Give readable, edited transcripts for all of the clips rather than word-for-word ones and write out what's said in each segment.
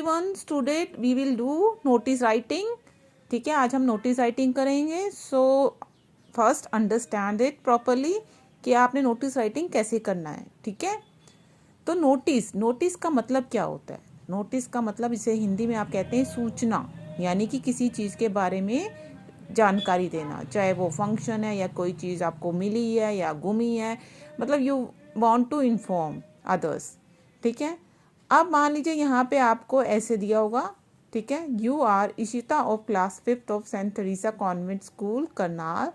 Everyone, student we will do notice writing. ठीक है, आज हम नोटिस राइटिंग करेंगे। So first understand it properly कि आपने नोटिस राइटिंग कैसे करना है। ठीक है, तो नोटिस का मतलब क्या होता है? नोटिस का मतलब, इसे हिंदी में आप कहते हैं सूचना, यानी कि किसी चीज़ के बारे में जानकारी देना, चाहे वो फंक्शन है या कोई चीज़ आपको मिली है या गुमी है, मतलब you want to inform others. ठीक है, अब मान लीजिए यहाँ पे आपको ऐसे दिया होगा। ठीक है, you are Ishita of class 5th of Saint Theresa convent school Karnal.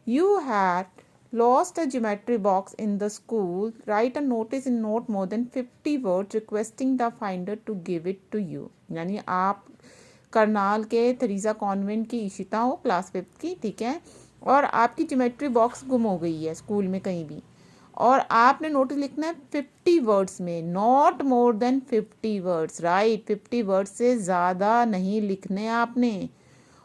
You had lost a geometry box in the school. Write a notice in not more than 50 words requesting the finder to give it to you। यानी आप करनाल के Theresa convent की इशिता हो, class 5th की। ठीक है, और आपकी ज्योमेट्री बॉक्स गुम हो गई है स्कूल में कहीं भी, और आपने नोटिस लिखना है 50 वर्ड्स में, not more than 50 words. Right, 50 words से ज़्यादा नहीं लिखने आपने।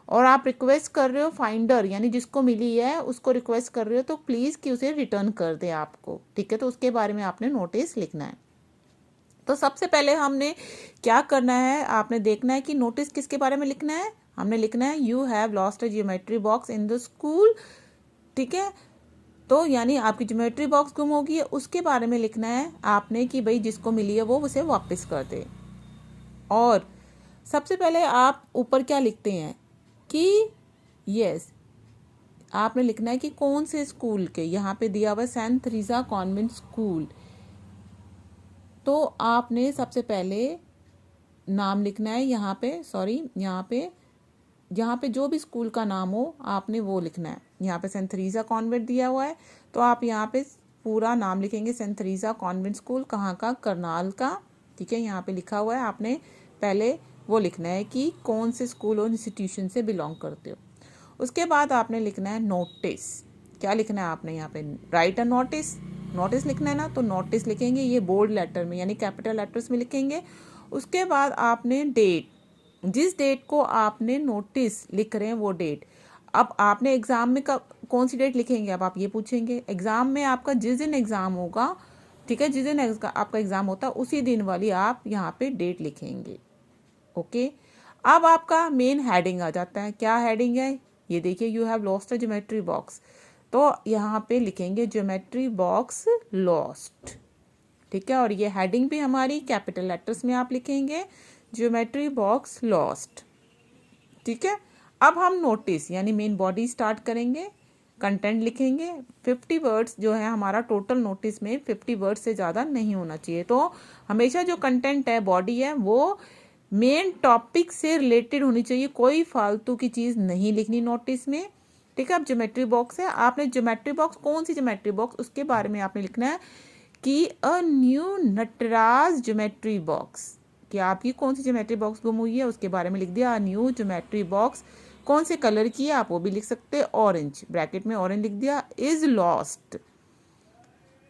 और आप रिक्वेस्ट कर रहे हो फाइंडर, यानी जिसको मिली है उसको रिक्वेस्ट कर रहे हो तो प्लीज़ कि उसे रिटर्न कर दे आपको। ठीक है, तो उसके बारे में आपने नोटिस लिखना है। तो सबसे पहले हमने क्या करना है, आपने देखना है कि नोटिस किसके बारे में लिखना है। हमने लिखना है you have lost a geometry box in the school. ठीक है, तो यानी आपकी ज्योमेट्री बॉक्स गुम होगी है, उसके बारे में लिखना है आपने कि भाई जिसको मिली है वो उसे वापस कर दे। और सबसे पहले आप ऊपर क्या लिखते हैं कि यस, आपने लिखना है कि कौन से स्कूल के। यहाँ पे दिया हुआ है सेंट थेरेसा कॉन्वेंट स्कूल, तो आपने सबसे पहले नाम लिखना है। यहाँ पे यहाँ पे जो भी स्कूल का नाम हो आपने वो लिखना है। यहाँ पे सेंट थेरेसा कॉन्वेंट दिया हुआ है, तो आप यहाँ पे पूरा नाम लिखेंगे। सेंट थेरेसा कॉन्वेंट स्कूल कहाँ का? करनाल का। ठीक है, यहाँ पे लिखा हुआ है, आपने पहले वो लिखना है कि कौन से स्कूल और इंस्टीट्यूशन से बिलोंग करते हो। उसके बाद आपने लिखना है नोटिस। क्या लिखना है आपने यहाँ पे? Right a notice. नोटिस लिखना है ना, तो नोटिस लिखेंगे ये बोल्ड लेटर में, यानी कैपिटल लेटर्स में लिखेंगे। उसके बाद आपने डेट, जिस डेट को आपने नोटिस लिख रहे हैं वो डेट। अब आपने एग्ज़ाम में कौन सी डेट लिखेंगे, अब आप ये पूछेंगे। एग्ज़ाम में आपका जिस दिन एग्ज़ाम होगा, ठीक है, जिस दिन आपका एग्ज़ाम होता है उसी दिन वाली आप यहाँ पे डेट लिखेंगे। ओके, अब आपका मेन हेडिंग आ जाता है। क्या हेडिंग है? ये देखिए, you have lost a geometry box, तो यहाँ पे लिखेंगे ज्योमेट्री बॉक्स लॉस्ट। ठीक है, और ये हेडिंग भी हमारी कैपिटल लेटर्स में आप लिखेंगे, ज्योमेट्री बॉक्स लॉस्ट। ठीक है, अब हम नोटिस यानी मेन बॉडी स्टार्ट करेंगे। कंटेंट लिखेंगे 50 वर्ड्स जो है हमारा टोटल नोटिस में 50 वर्ड्स से ज़्यादा नहीं होना चाहिए। तो हमेशा जो कंटेंट है, बॉडी है, वो मेन टॉपिक से रिलेटेड होनी चाहिए। कोई फालतू की चीज़ नहीं लिखनी नोटिस में। ठीक है, अब ज्योमेट्री बॉक्स है, आपने ज्योमेट्री बॉक्स, कौन सी ज्योमेट्री बॉक्स, उसके बारे में आपने लिखना है कि a new Nataraj geometry box, कि आपकी कौन सी ज्योमेट्री बॉक्स गुम हुई है उसके बारे में लिख दिया। न्यू ज्योमेट्री बॉक्स कौन से कलर की है आप वो भी लिख सकते हैं, ऑरेंज, ब्रैकेट में ऑरेंज लिख दिया। इज लॉस्ट,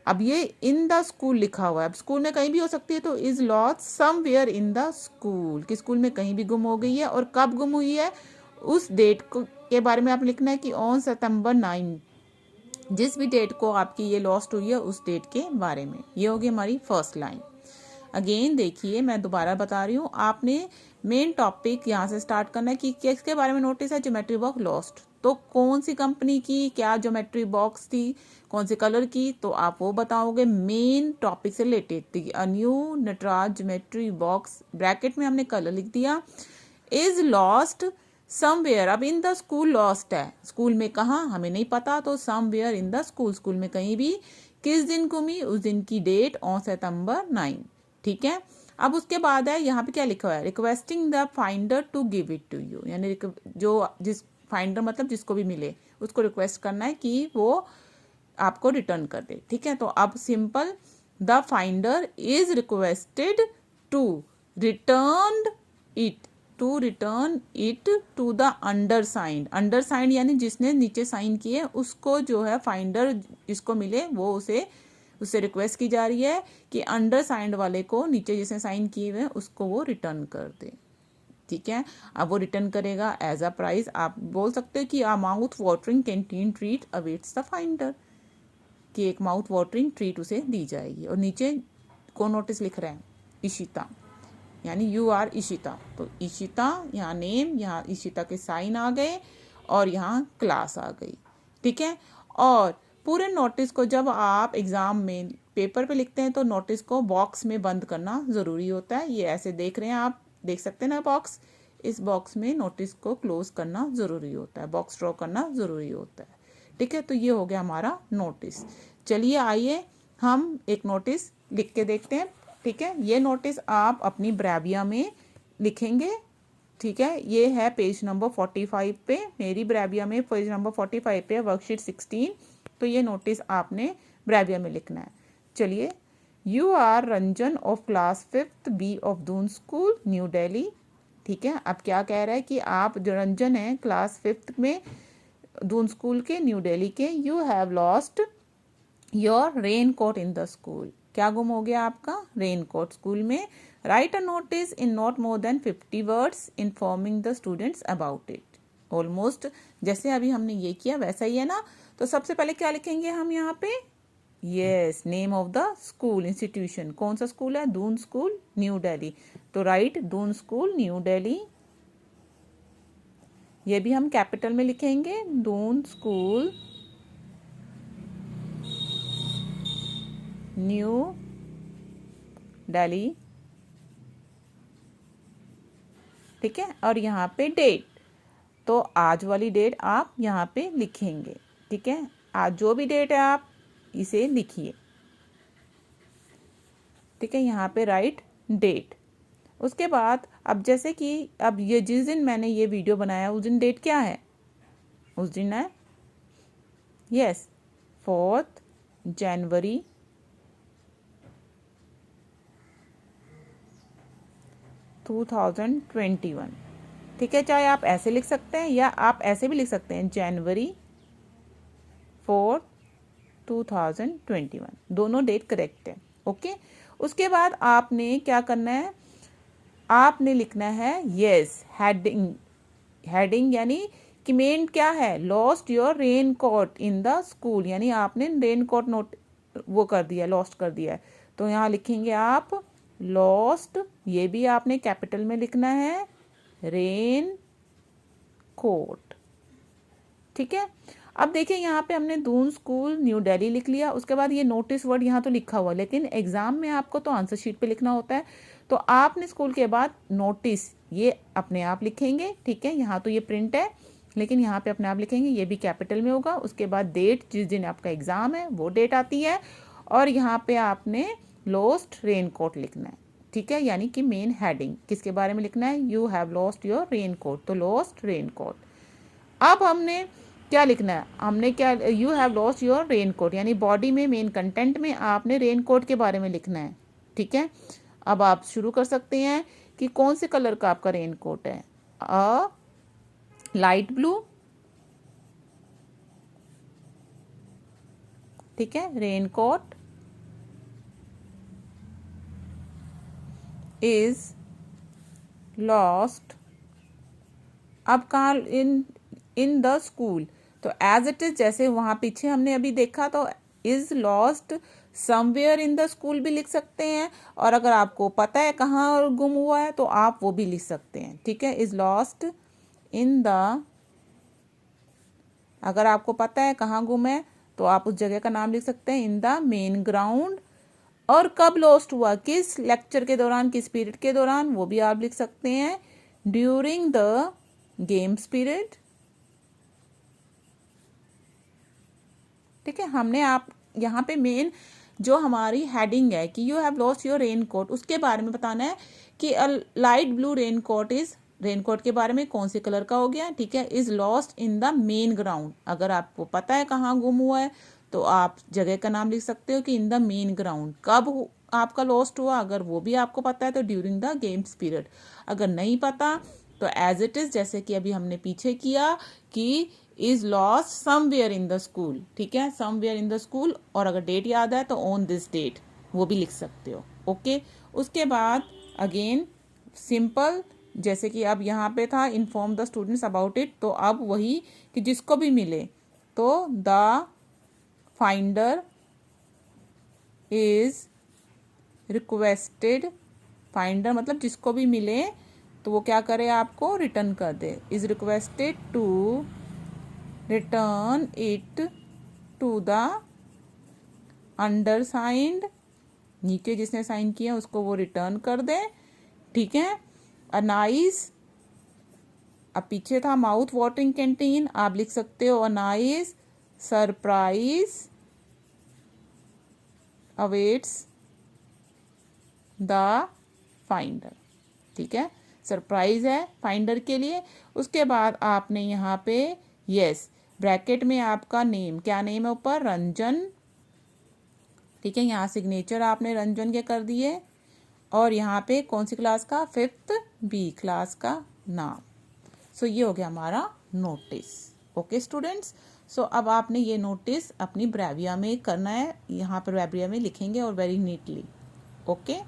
अब ये इन द स्कूल लिखा हुआ है, अब स्कूल में कहीं भी हो सकती है, तो is lost somewhere in the school, कि स्कूल में कहीं भी गुम हो गई है और कब गुम हुई है उस डेट को के बारे में आप लिखना है कि ऑन सितंबर 9, जिस भी डेट को आपकी ये लॉस्ट हुई है उस डेट के बारे में। ये होगी हमारी फर्स्ट लाइन। अगेन देखिए, मैं दोबारा बता रही हूँ, आपने मेन टॉपिक यहाँ से स्टार्ट करना है कि किसके बारे में नोटिस है, ज्योमेट्री बॉक्स लॉस्ट, तो कौन सी कंपनी की, क्या ज्योमेट्री बॉक्स थी, कौन से कलर की, तो आप वो बताओगे मेन टॉपिक से रिलेटेड थी। A new Nataraj geometry box, bracket में हमने कलर लिख दिया। इज लॉस्ट समवेयर, अब इन द स्कूल लॉस्ट है, स्कूल में कहाँ हमें नहीं पता, तो somewhere in the school, school में कहीं भी। किस दिन गुमी, उस दिन की डेट ऑन सितंबर 9। ठीक है, अब उसके बाद है यहाँ पे क्या लिखा हुआ है, requesting the finder to give it to you, यानी जो जिस फाइंडर मतलब जिसको भी मिले उसको रिक्वेस्ट करना है कि वो आपको रिटर्न कर दे। ठीक है, तो अब simple, the finder is requested to return it to the undersigned. Undersigned यानी जिसने नीचे साइन किए उसको जो है फाइंडर जिसको मिले वो उससे रिक्वेस्ट की जा रही है कि अंडरसाइंड वाले को, नीचे जिसने साइन किए हुए उसको वो रिटर्न कर दे। ठीक है, अब वो रिटर्न करेगा एज अ प्राइस। आप बोल सकते हो कि a mouth watering canteen treat awaits the finder, कि एक माउथ वाटरिंग ट्रीट उसे दी जाएगी। और नीचे कौन नोटिस लिख रहे हैं, इशिता। यानी यू आर इशिता, तो इशिता यहाँ नेम, यहाँ इशिता के साइन आ गए और यहाँ क्लास आ गई। ठीक है, और पूरे नोटिस को जब आप एग्ज़ाम में पेपर पे लिखते हैं तो नोटिस को बॉक्स में बंद करना ज़रूरी होता है। ये ऐसे देख रहे हैं, आप देख सकते हैं ना बॉक्स, इस बॉक्स में नोटिस को क्लोज करना ज़रूरी होता है, बॉक्स ड्रॉ करना ज़रूरी होता है। ठीक है, तो ये हो गया हमारा नोटिस। चलिए आइए हम एक नोटिस लिख के देखते हैं। ठीक है, ये नोटिस आप अपनी ब्रेविया में लिखेंगे। ठीक है, ये है पेज नंबर 45 पे, मेरी ब्रेविया में पेज नंबर 45 पे वर्कशीट 16। तो ये नोटिस आपने ब्रेविया में लिखना है। चलिए, you are Ranjan of class 5th B of Doon School New Delhi. ठीक है, अब क्या कह रहा है कि आप जो रंजन हैं क्लास 5th में दून स्कूल के, न्यू दिल्ली के। You have lost your rain coat in the school. क्या गुम हो गया आपका रेन कोट स्कूल में। Write a notice in not more than 50 words informing the students about it. Almost जैसे अभी हमने ये किया वैसा ही है ना। तो सबसे पहले क्या लिखेंगे हम यहाँ पे, yes, name of the school, institution, कौन सा स्कूल है, दून स्कूल न्यू दिल्ली। तो right Doon School New Delhi, ये भी हम कैपिटल में लिखेंगे, दून स्कूल न्यू दिल्ली। ठीक है, और यहाँ पे डेट, तो आज वाली डेट आप यहाँ पे लिखेंगे। ठीक है, आज जो भी डेट है आप इसे लिखिए। ठीक है, यहाँ पे राइट डेट। उसके बाद अब जैसे कि अब ये जिस दिन मैंने ये वीडियो बनाया उस दिन डेट क्या है, उस दिन है यस 4th जनवरी 2021। ठीक है, चाहे आप ऐसे लिख सकते हैं या आप ऐसे भी लिख सकते हैं, जनवरी 4th 2021, दोनों डेट करेक्ट है। ओके, उसके बाद आपने क्या करना है, आपने लिखना है यस हेडिंग। हेडिंग यानी कि मेन क्या है, lost your rain coat in the school, यानी आपने रेन कोट नोट वो कर दिया, लॉस्ट कर दिया है। तो यहाँ लिखेंगे आप लॉस्ट, ये भी आपने कैपिटल में लिखना है, रेन कोट। ठीक है, अब देखिए यहाँ पे हमने दून स्कूल न्यू दिल्ली लिख लिया। उसके बाद ये नोटिस वर्ड यहाँ तो लिखा हुआ, लेकिन एग्जाम में आपको तो आंसर शीट पे लिखना होता है। तो आपने स्कूल के बाद नोटिस ये अपने आप लिखेंगे। ठीक है, यहाँ तो ये प्रिंट है लेकिन यहाँ पे अपने आप लिखेंगे, ये भी कैपिटल में होगा। उसके बाद डेट, जिस दिन आपका एग्जाम है वो डेट आती है, और यहाँ पे आपने लॉस्ट रेन कोट लिखना है। ठीक है, यानी कि मेन हेडिंग किसके बारे में लिखना है, you have lost your rain coat, तो लॉस्ट रेन कोट। अब हमने क्या लिखना है, हमने क्या, you have lost your rain coat, यानी बॉडी में मेन कंटेंट में आपने रेन कोट के बारे में लिखना है। ठीक है, अब आप शुरू कर सकते हैं कि कौन से कलर का आपका रेन कोट है, लाइट ब्लू। ठीक है, रेन कोट इज लॉस्ट, अब कहाँ, इन द स्कूल, तो एज इट इज, जैसे वहाँ पीछे हमने अभी देखा, तो is lost somewhere in the school भी लिख सकते हैं, और अगर आपको पता है कहाँ गुम हुआ है तो आप वो भी लिख सकते हैं। ठीक है, इज लॉस्ट इन द, अगर आपको पता है कहाँ गुम है तो आप उस जगह का नाम लिख सकते हैं, इन द मेन ग्राउंड। और कब लॉस्ट हुआ, किस लेक्चर के दौरान, किस पीरियड के दौरान, वो भी आप लिख सकते हैं, ड्यूरिंग द गेम्स पीरियड। ठीक है, हमने आप यहाँ पे मेन जो हमारी हेडिंग है कि you have lost your rain coat, उसके बारे में बताना है कि light blue rain coat is, rain coat के बारे में कौन से कलर का हो गया। ठीक है, is lost in the main ground, अगर आपको पता है कहाँ गुम हुआ है तो आप जगह का नाम लिख सकते हो कि इन द मेन ग्राउंड। कब आपका लॉस्ट हुआ, अगर वो भी आपको पता है तो ड्यूरिंग द गेम्स पीरियड। अगर नहीं पता तो एज इट इज, जैसे कि अभी हमने पीछे किया कि is lost somewhere in the school. ठीक है, समवेयर इन द स्कूल, और अगर डेट याद है तो ऑन दिस डेट, वो भी लिख सकते हो। ओके, उसके बाद अगेन सिंपल, जैसे कि अब यहाँ पे था inform the students about it, तो अब वही कि जिसको भी मिले तो the finder is requested finder मतलब जिसको भी मिले तो वो क्या करे, आपको रिटर्न कर दे। Is requested to return it to the undersigned, नीचे जिसने साइन किया उसको वो रिटर्न कर दे, ठीक है। अ नाइस, अब पीछे था माउथ वाटरिंग कैंटीन, आप लिख सकते हो a nice surprise awaits the finder, ठीक है। सरप्राइज है फाइंडर के लिए। उसके बाद आपने यहाँ पे यस ब्रैकेट में आपका नेम, क्या नेम है ऊपर, रंजन, ठीक है। यहाँ सिग्नेचर आपने रंजन के कर दिए और यहाँ पे कौन सी क्लास का, 5th बी क्लास का नाम। सो ये हो गया हमारा नोटिस। ओके स्टूडेंट्स, सो अब आपने ये नोटिस अपनी ब्रेविया में करना है, यहाँ पर ब्रेविया में लिखेंगे और वेरी नीटली। ओके।